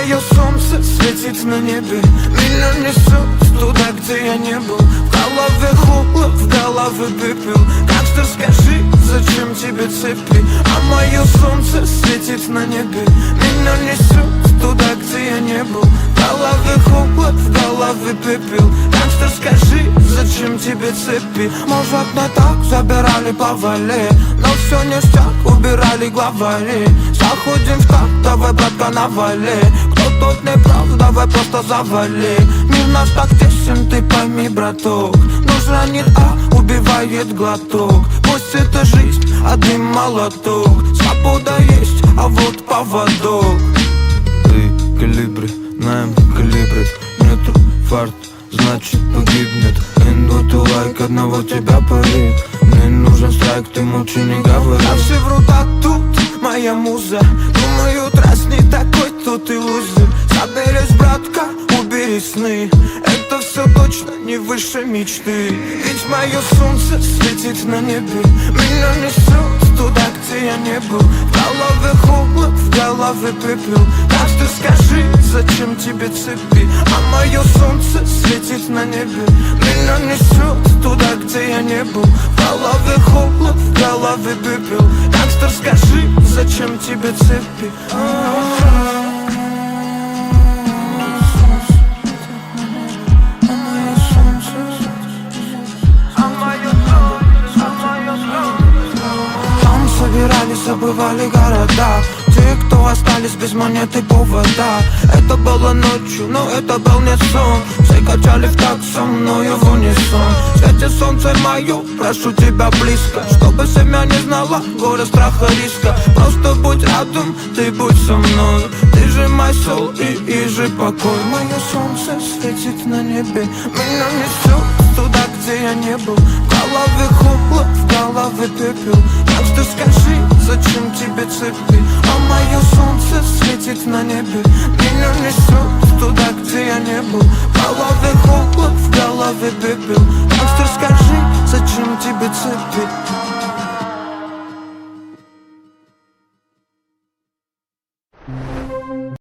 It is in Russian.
мое солнце светит на небе. Меня несет туда, где я не был. В голове холод, в голове пепел. Гангстер, скажи, зачем тебе цепи? А мое солнце светит на небе. Меня несет туда, где я не был. В голове холод, в голове пепел. Гангстер, скажи, зачем тебе цепи? Может, не так забирали по вале, но все ништяк, убирали главари. Заходим в так, давай, братка, навали. Кто тут не прав, давай просто завали. Мир наш так тесен, ты пойми, браток. Нож ранит, а убивает глоток. Пусть это жизнь, один молоток. Свобода есть, а вот поводок. Ты калибри, знаем калибри. Нету фарт, значит погибнет. Минуту лайк, одного тебя парит. Мне нужен страйк, ты молчи, не говори. А все врут, а тут моя муза. Думают, раз не такой, то ты лузер. Соберись, братка, убери сны. Это все точно не выше мечты. Ведь мое солнце светит на небе. Меня несет туда, где я не был. В голове холод, в голове пепел. Так что скажи, зачем тебе цепи? А мое солнце светит на небе. Меня несет туда, где я не был. В голове холод, в голове пепел. Гангстер, скажи, зачем тебе цепи? Там собирались, забывали города. Те, кто остались без монеты повода. Это было ночью, но это был не сон. Все качали в такт со мною в унисон. Свети солнце мое, прошу тебя близко, чтобы семья не знала горя, страха, риска. Просто будь рядом, ты будь со мной. Ты же мой сол и же покой. Мое солнце светит на небе. Меня несет туда, где я не был. В голове холод, в голове пепел. Так что скажи, зачем тебе цепи? А мое солнце светит на небе. Меня несет туда, где я не был. В голове холод, в голове пепел. Так что скажи, зачем тебе цепи?